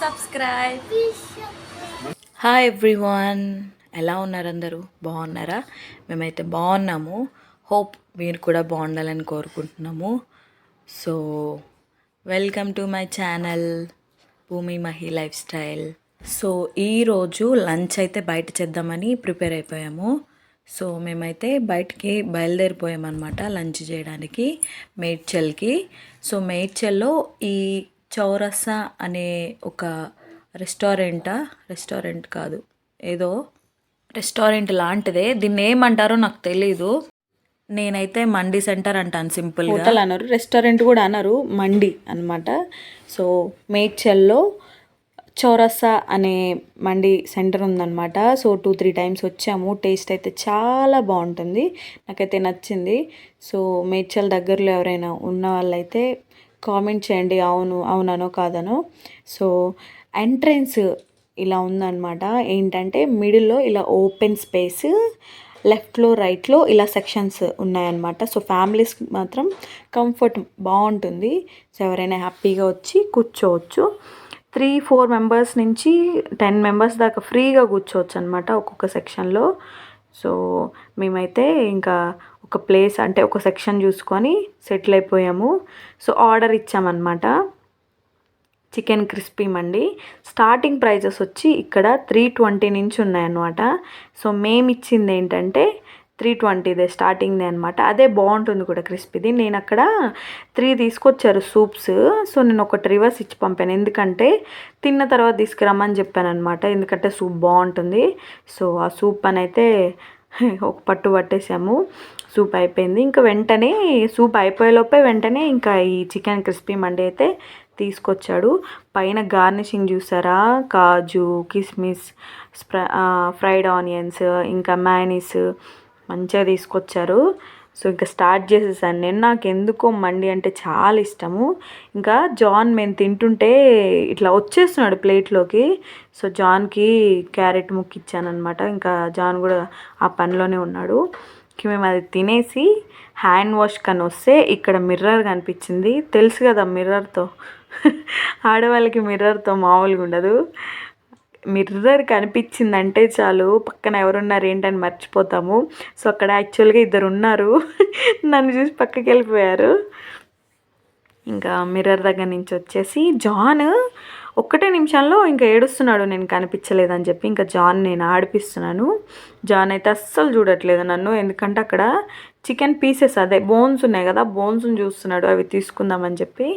subscribe. Hi everyone, ఎలా ఉన్నారు అందరూ? బాగున్నారా? మేమైతే బాగున్నాము. హోప్ మీరు కూడా బాగుండాలని కోరుకుంటున్నాము. So welcome to my channel భూమి మహి లైఫ్ స్టైల్. సో ఈరోజు లంచ్ అయితే బయట చేద్దామని ప్రిపేర్ అయిపోయాము. సో మేమైతే బయటికి బయలుదేరిపోయామన్నమాట లంచ్ చేయడానికి మేడ్చల్కి. సో మేడ్చల్లో ఈ చౌరస్తా అనే ఒక రెస్టారెంట్ కాదు, ఏదో రెస్టారెంట్ లాంటిదే, దీన్ని ఏమంటారో నాకు తెలీదు. నేనైతే మండి సెంటర్ అంటాను సింపుల్గా. హోటల్ అన్నారు, రెస్టారెంట్ కూడా అన్నారు, మండి అనమాట. సో మేడ్చల్లో చౌరస్తా అనే మండి సెంటర్ ఉందన్నమాట. సో 2-3 టైమ్స్ వచ్చాము. టేస్ట్ అయితే చాలా బాగుంటుంది, నాకైతే నచ్చింది. సో మేడ్చల్ దగ్గరలో ఎవరైనా ఉన్న వాళ్ళైతే కామెంట్ చేయండి, అవుననో కాదనో. సో ఎంట్రన్స్ ఇలా ఉందన్నమాట. ఏంటంటే మిడిల్లో ఇలా ఓపెన్ స్పేస్, లెఫ్ట్లో రైట్లో ఇలా సెక్షన్స్ ఉన్నాయన్నమాట. సో ఫ్యామిలీస్ మాత్రం కంఫర్ట్ బాగుంటుంది. సో ఎవరైనా హ్యాపీగా వచ్చి కూర్చోవచ్చు. 3-4 మెంబర్స్ నుంచి 10 మెంబర్స్ దాకా ఫ్రీగా కూర్చోవచ్చు అనమాట ఒక్కొక్క సెక్షన్లో. సో మేమైతే ఇంకా ఒక ప్లేస్ అంటే ఒక సెక్షన్ చూసుకొని సెటిల్ అయిపోయాము. సో ఆర్డర్ ఇచ్చామన్నమాట. Chicken crispy mandi. Starting prices వచ్చి ఇక్కడ 320 నుంచి ఉన్నాయన్నమాట. సో మేము ఇచ్చింది ఏంటంటే 320దే స్టార్టింగ్దే అనమాట. అదే బాగుంటుంది కూడా క్రిస్పీది. నేను అక్కడ 3 తీసుకొచ్చారు సూప్స్. సో నేను ఒకటి రివర్స్ ఇచ్చి పంపాను, ఎందుకంటే తిన్న తర్వాత తీసుకురమ్మని చెప్పాను అనమాట, ఎందుకంటే సూప్ బాగుంటుంది. సో ఆ సూప్ అని అయితే ఒక పట్టు పట్టేసాము. సూప్ అయిపోయింది. ఇంకా వెంటనే సూప్ అయిపోయేలోపే వెంటనే ఇంకా ఈ చికెన్ క్రిస్పీ మండి అయితే తీసుకొచ్చాడు. పైన గార్నిషింగ్ చూసారా, కాజు, కిస్మిస్, ఫ్రైడ్ ఆనియన్స్, ఇంకా మైనీస్ మంచిగా తీసుకొచ్చారు. సో ఇంకా స్టార్ట్ చేసేసాను నేను. నాకు ఎందుకో మండి అంటే చాలా ఇష్టము. ఇంకా జాన్ మేము తింటుంటే ఇట్లా వచ్చేస్తున్నాడు ప్లేట్లోకి. సో జాన్కి క్యారెట్ ముక్క ఇచ్చానమాట. ఇంకా జాన్ కూడా ఆ పనిలోనే ఉన్నాడు. మేము అది తినేసి హ్యాండ్ వాష్ కని వస్తే ఇక్కడ మిర్రర్ కనిపించింది. తెలుసు కదా మిర్రర్తో, ఆడవాళ్ళకి మిర్రర్తో మామూలుగా ఉండదు. మిర్రర్ కనిపించిందంటే చాలు పక్కన ఎవరున్నారు ఏంటని మర్చిపోతాము. సో అక్కడ యాక్చువల్గా 2 ఉన్నారు, నన్ను చూసి పక్కకి వెళ్ళిపోయారు. ఇంకా మిర్రర్ దగ్గర నుంచి వచ్చేసి జాన్ 1 నిమిషంలో ఇంకా ఏడుస్తున్నాడు, నేను కనిపించలేదని చెప్పి. ఇంకా జాన్ నేను ఆడిపిస్తున్నాను. జాన్ అయితే అస్సలు చూడట్లేదు నన్ను, ఎందుకంటే అక్కడ చికెన్ పీసెస్, అదే బోన్స్ ఉన్నాయి కదా, బోన్స్ని చూస్తున్నాడు, అవి తీసుకుందామని చెప్పి.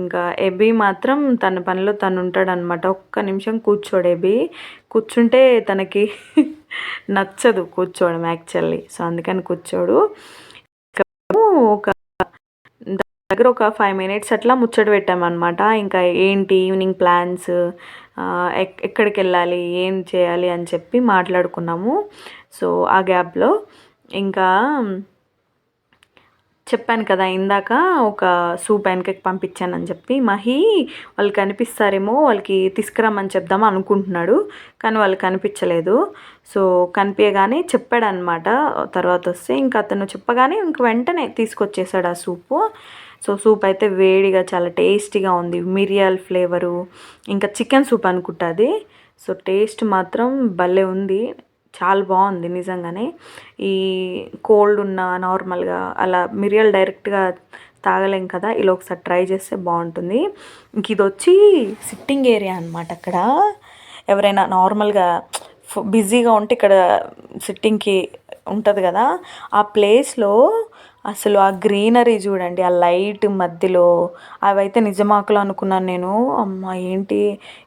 ఇంకా ఎబీ మాత్రం తన పనిలో తను ఉంటాడనమాట. 1 నిమిషం కూర్చోడు ఎబీ. కూర్చుంటే తనకి నచ్చదు కూర్చోవడం యాక్చువల్లీ. సో అందుకని కూర్చోడు. ఒక దగ్గర ఒక 5 మినిట్స్ అట్లా ముచ్చట పెట్టామన్నమాట. ఇంకా ఏంటి ఈవినింగ్ ప్లాన్స్, ఎక్కడికి వెళ్ళాలి, ఏం చేయాలి అని చెప్పి మాట్లాడుకున్నాము. సో ఆ గ్యాప్లో ఇంకా చెప్పాను కదా ఇందాక, ఒక సూప్ వెనకకి పంపించానని చెప్పి. మహి వాళ్ళు కనిపిస్తారేమో, వాళ్ళకి తీసుకురమ్మని చెప్దాం అనుకుంటున్నాడు, కానీ వాళ్ళు కనిపించలేదు. సో కనిపించగానే చెప్పాడనమాట తర్వాత వస్తే. ఇంకా అతను చెప్పగానే ఇంక వెంటనే తీసుకొచ్చేసాడు ఆ సూపు. సో సూప్ అయితే వేడిగా చాలా టేస్టీగా ఉంది, మిరియాల ఫ్లేవరు, ఇంకా చికెన్ సూప్ అనుకుంటుంది. సో టేస్ట్ మాత్రం భలే ఉంది, చాలా బాగుంది నిజంగానే. ఈ కోల్డ్ ఉన్న నార్మల్గా అలా మిరియాలు డైరెక్ట్గా తాగలేం కదా, ఇలా ఒకసారి ట్రై చేస్తే బాగుంటుంది. ఇంక ఇది వచ్చి సిట్టింగ్ ఏరియా అనమాట. అక్కడ ఎవరైనా నార్మల్గా బిజీగా ఉంటే ఇక్కడ సిట్టింగ్కి ఉంటుంది కదా, ఆ ప్లేస్లో అసలు ఆ గ్రీనరీ చూడండి, ఆ లైట్ మధ్యలో అవైతే నిజమాకలు అనుకున్నాను నేను. అమ్మ ఏంటి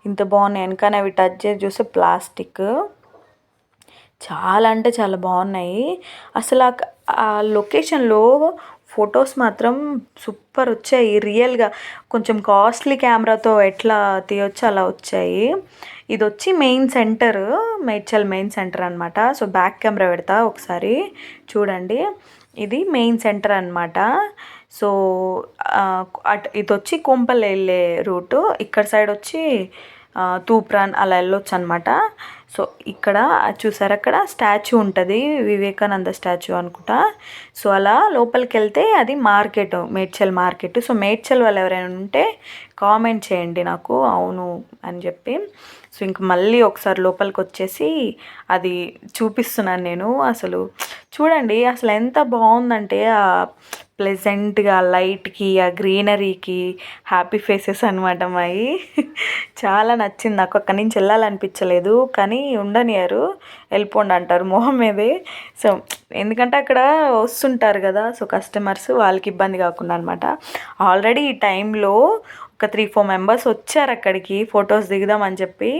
ఇంత బాగున్నాయి, కానీ అవి టచ్ చేసి చూస్తే ప్లాస్టిక్. చాలా అంటే చాలా బాగున్నాయి అసలు. ఆ లొకేషన్లో ఫొటోస్ మాత్రం సూపర్ వచ్చాయి. రియల్గా కొంచెం కాస్ట్లీ కెమెరాతో ఎట్లా తీయొచ్చో అలా వచ్చాయి. ఇది వచ్చి main centre, Medchal main centre అనమాట. సో బ్యాక్ కెమెరా పెడతా ఒకసారి చూడండి. ఇది మెయిన్ సెంటర్ అనమాట. సో ఇది వచ్చి కొంపల్ వెళ్ళే రూటు. ఇక్కడ సైడ్ వచ్చి తూప్రాన్ అలా వెళ్ళొచ్చు అనమాట. సో ఇక్కడ చూసారు, అక్కడ స్టాచ్యూ ఉంటుంది, వివేకానంద స్టాచ్యూ అనుకుంటా. సో అలా లోపలికి వెళ్తే అది market, Medchal market. So Medchal వాళ్ళు ఎవరైనా ఉంటే కామెంట్ చేయండి నాకు అవును అని చెప్పి. సో ఇంక మళ్ళీ ఒకసారి లోపలికి వచ్చేసి అది చూపిస్తున్నాను నేను. అసలు చూడండి అసలు ఎంత బాగుందంటే ఆ ప్లెజెంట్గా లైట్కి ఆ గ్రీనరీకి హ్యాపీ ఫేసెస్ అనమాట మావి. చాలా నచ్చింది నాకు. అక్కడి నుంచి వెళ్ళాలనిపించలేదు కానీ ఉండనియరు, వెళ్ళిపోండి అంటారు మొహం మీదే. సో ఎందుకంటే అక్కడ వస్తుంటారు కదా, సో కస్టమర్స్, వాళ్ళకి ఇబ్బంది కాకుండా అనమాట. ఆల్రెడీ ఈ టైంలో ఒక 3-4 మెంబర్స్ వచ్చారు అక్కడికి ఫొటోస్ దిగుదామని చెప్పి.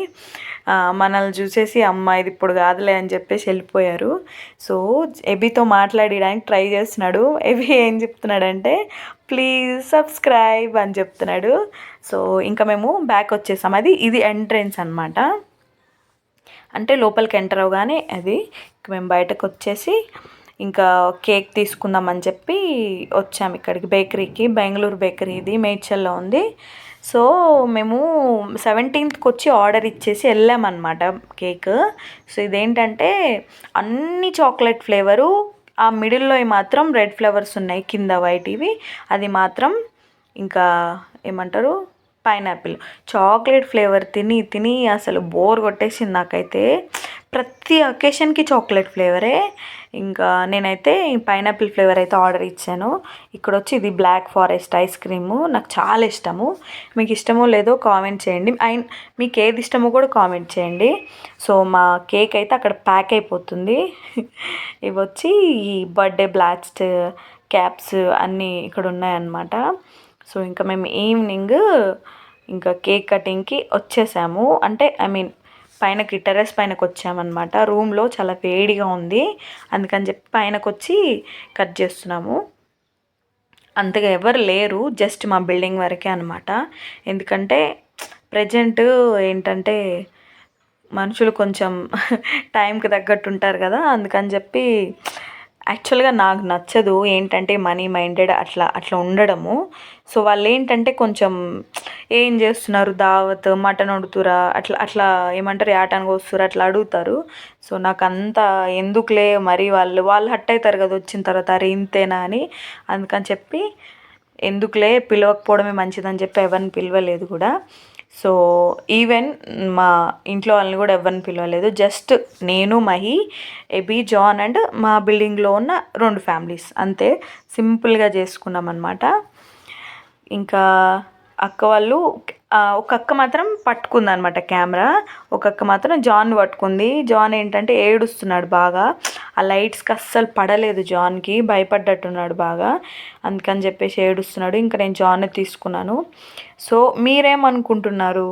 మనల్ని చూసేసి అమ్మ ఇది ఇప్పుడు కాదులే అని చెప్పేసి వెళ్ళిపోయారు. సో ఎబీతో మాట్లాడడానికి ట్రై చేస్తున్నాడు. ఎబీ ఏం చెప్తున్నాడంటే ప్లీజ్ సబ్స్క్రైబ్ అని చెప్తున్నాడు. సో ఇంకా మేము బ్యాక్ వచ్చేసాం. ఇది ఎంట్రెన్స్ అనమాట. అంటే లోపలికి ఎంటర్ అవగానే అది. మేము బయటకు వచ్చేసి ఇంకా కేక్ తీసుకుందామని చెప్పి వచ్చాము ఇక్కడికి బేకరీకి. బెంగళూరు బేకరీ, ఇది మేడ్చల్లో ఉంది. సో మేము 17th వచ్చి ఆర్డర్ ఇచ్చేసి వెళ్ళామన్నమాట కేక్. సో ఇదేంటంటే అన్ని చాక్లెట్ ఫ్లేవరు, ఆ మిడిల్లో మాత్రం రెడ్ ఫ్లేవర్స్ ఉన్నాయి, కింద వైట్ ఇవి, అది మాత్రం ఇంకా ఏమంటారు పైనాపిల్. చాక్లెట్ ఫ్లేవర్ తిని తిని అసలు బోర్ కొట్టేసింది నాకైతే. ప్రతి అకేషన్కి చాక్లెట్ ఫ్లేవరే. ఇంకా నేనైతే పైనాపిల్ ఫ్లేవర్ అయితే ఆర్డర్ ఇచ్చాను. ఇక్కడ వచ్చి ఇది బ్లాక్ ఫారెస్ట్ ఐస్ క్రీము, నాకు చాలా ఇష్టము. మీకు ఇష్టమో లేదో కామెంట్ చేయండి, మీకు ఏది ఇష్టమో కూడా కామెంట్ చేయండి. సో మా కేక్ అయితే అక్కడ ప్యాక్ అయిపోతుంది. ఇవి వచ్చి ఈ బర్త్డే బ్లాస్ట్ క్యాప్స్ అన్నీ ఇక్కడ ఉన్నాయన్నమాట. సో ఇంకా మేము ఈవినింగ్ ఇంకా కేక్ కటింగ్కి వచ్చేసాము. అంటే పైనకి టెర్రస్ పైనకి వచ్చామన్నమాట. రూమ్లో చాలా వేడిగా ఉంది, అందుకని చెప్పి పైనకి వచ్చి కట్ చేస్తున్నాము. అంతగా ఎవరు లేరు, జస్ట్ మా బిల్డింగ్ వరకే అనమాట. ఎందుకంటే ప్రజెంట్ ఏంటంటే మనుషులు కొంచెం టైంకి తగ్గట్టు ఉంటారు కదా, అందుకని చెప్పి యాక్చువల్గా నాకు నచ్చదు ఏంటంటే మనీ మైండెడ్ అట్లా ఉండడము. సో వాళ్ళు ఏంటంటే కొంచెం ఏం చేస్తున్నారు, దావత్ మటన్ వండుతురా, అట్లా ఏమంటారు యాటానికి వస్తురా అట్లా అడుగుతారు. సో నాకు అంత ఎందుకులే, మరి వాళ్ళు హట్ అవుతారు కదా వచ్చిన తర్వాత, అరే ఇంతేనా అని. అందుకని చెప్పి ఎందుకులే పిలవకపోవడమే మంచిదని చెప్పి ఎవరిని పిలవలేదు కూడా. సో ఈవెన్ మా ఇంట్లో వాళ్ళని కూడా ఎవరిని పిలవలేదు. జస్ట్ నేను, మహి, ఎబీ, జాన్ అండ్ మా బిల్డింగ్లో ఉన్న 2 ఫ్యామిలీస్ అంతే. సింపుల్గా చేసుకున్నాం అనమాట. ఇంకా అక్క వాళ్ళు, ఒక అక్క మాత్రం పట్టుకుంది అనమాట కెమెరా, ఒక అక్క మాత్రం జాన్ పట్టుకుంది. జాన్ ఏంటంటే ఏడుస్తున్నాడు బాగా, ఆ లైట్స్కి అస్సలు పడలేదు జాన్కి, భయపడ్డట్టున్నాడు బాగా, అందుకని చెప్పేసి ఏడుస్తున్నాడు. ఇంకా నేను జాన్ని తీసుకున్నాను. సో మీరేమనుకుంటున్నారు,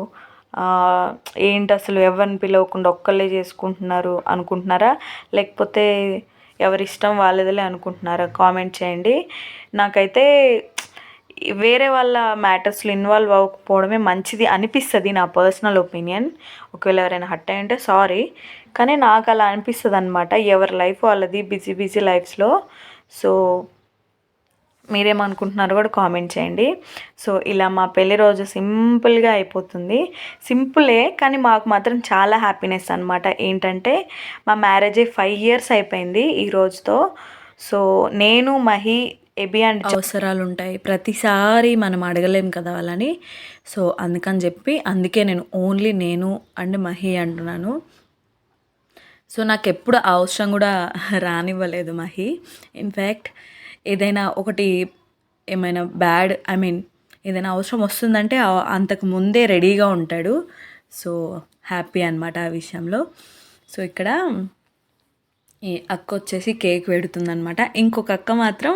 ఏంటి అసలు ఎవరిని పిలవకుండా ఒక్కళ్ళే చేసుకుంటున్నారు అనుకుంటున్నారా, లేకపోతే ఎవరి ఇష్టం వాళ్ళదిలే అనుకుంటున్నారా? కామెంట్ చేయండి. నాకైతే వేరే వాళ్ళ మ్యాటర్స్లో ఇన్వాల్వ్ అవ్వకపోవడమే మంచిది అనిపిస్తుంది, నా పర్సనల్ ఒపీనియన్. ఒకవేళ ఎవరైనా హట్ అయ్యంటే సారీ, కానీ నాకు అలా అనిపిస్తుంది అనమాట. ఎవరి లైఫ్ వాళ్ళది, బిజీ లైఫ్స్లో. సో మీరేమనుకుంటున్నారో కూడా కామెంట్ చేయండి. సో ఇలా మా పెళ్లి రోజు సింపుల్గా అయిపోతుంది. సింపులే కానీ మాకు మాత్రం చాలా హ్యాపీనెస్ అనమాట. ఏంటంటే మా మ్యారేజ్ 5 years అయిపోయింది ఈ రోజుతో. సో నేను, మహి, ఎబీ అండ్ అవసరాలు ఉంటాయి ప్రతిసారి, మనం అడగలేం కదా వాళ్ళని. సో అందుకే నేను ఓన్లీ నేను అండ్ మహి అంటున్నాను. సో నాకు ఎప్పుడు అవసరం కూడా రానివ్వలేదు మహి. ఇన్ఫ్యాక్ట్ ఏదైనా ఒకటి ఏమైనా బ్యాడ్ ఏదైనా అవసరం వస్తుందంటే అంతకు ముందే రెడీగా ఉంటాడు. సో హ్యాపీ అనమాట ఆ విషయంలో. సో ఇక్కడ ఈ అక్క వచ్చేసి కేక్ పెడుతుందనమాట. ఇంకొక అక్క మాత్రం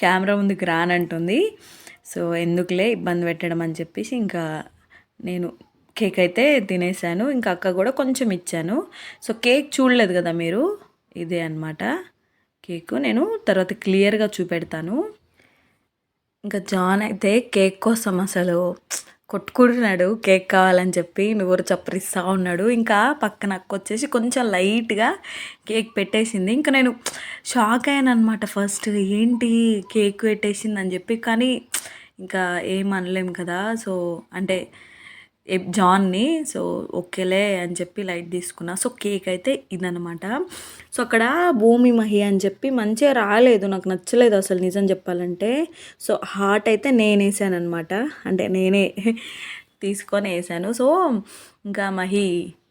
కెమెరా ముందుకు రానంటుంది. సో ఎందుకులే ఇబ్బంది పెట్టడం అని చెప్పేసి ఇంకా నేను కేక్ అయితే తినేసాను. ఇంకా అక్క కూడా కొంచెం ఇచ్చాను. సో కేక్ చూడలేదు కదా మీరు, ఇదే అనమాట కేకు. నేను తర్వాత క్లియర్గా చూపెడతాను. ఇంకా జాన్ అయితే కేక్ కోసం అసలు కొట్టుకుంటున్నాడు, కేక్ కావాలని చెప్పి నోరు చప్పరిస్తూ ఉన్నాడు. ఇంకా పక్కన అక్క వచ్చేసి కొంచెం లైట్గా కేక్ పెట్టేసింది. ఇంకా నేను షాక్ అయ్యాను అనమాట ఫస్ట్, ఏంటి కేక్ పెట్టేసింది అని చెప్పి. కానీ ఇంకా ఏం అనలేం కదా. సో అంటే జాన్ని. సో ఓకేలే అని చెప్పి లైట్ తీసుకున్నా. సో కేక్ అయితే ఇదనమాట. సో అక్కడ భూమి మహి అని చెప్పి మంచిగా రాలేదు, నాకు నచ్చలేదు అసలు నిజం చెప్పాలంటే. సో హార్ట్ అయితే నేను వేసానమాట, అంటే నేనే తీసుకొని వేసాను. సో ఇంకా మహి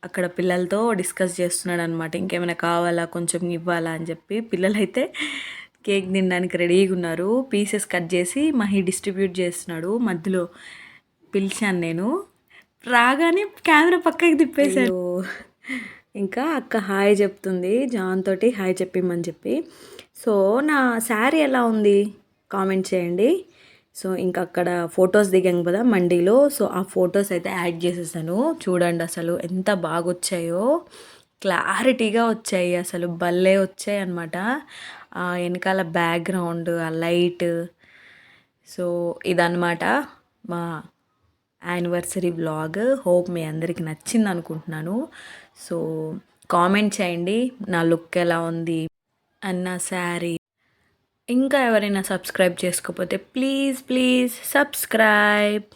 అక్కడ పిల్లలతో డిస్కస్ చేస్తున్నాడు అనమాట, ఇంకేమైనా కావాలా కొంచెం ఇవ్వాలా అని చెప్పి. పిల్లలైతే కేక్ తినడానికి రెడీగా ఉన్నారు. పీసెస్ కట్ చేసి మహి డిస్ట్రిబ్యూట్ చేస్తున్నాడు. మధ్యలో పిలిచాను నేను, రాగానే కెమెరా పక్కకి తిప్పేశాను. ఇంకా అక్క హాయ్ చెప్తుంది జాన్ తోటి, హాయ్ చెప్పిమ్మని చెప్పి. సో నా శారీ ఎలా ఉంది కామెంట్ చేయండి. సో ఇంకా అక్కడ ఫొటోస్ దిగాం కదా మండీలో, సో ఆ ఫొటోస్ అయితే యాడ్ చేసేసాను. చూడండి అసలు ఎంత బాగా వచ్చాయో, క్లారిటీగా వచ్చాయి, అసలు భలే వచ్చాయి అనమాట. ఆ వెనకాల బ్యాక్గ్రౌండ్, ఆ లైట్. సో ఇదన్నమాట మా యానివర్సరీ వ్లాగ్. హోప్ మీ అందరికి నచ్చింది అనుకుంటున్నాను. సో కామెంట్ చేయండి నా లుక్ ఎలా ఉంది అండ్ నా శారీ. ఇంకా ఎవరైనా సబ్స్క్రైబ్ చేసుకోకపోతే ప్లీజ్ సబ్స్క్రైబ్.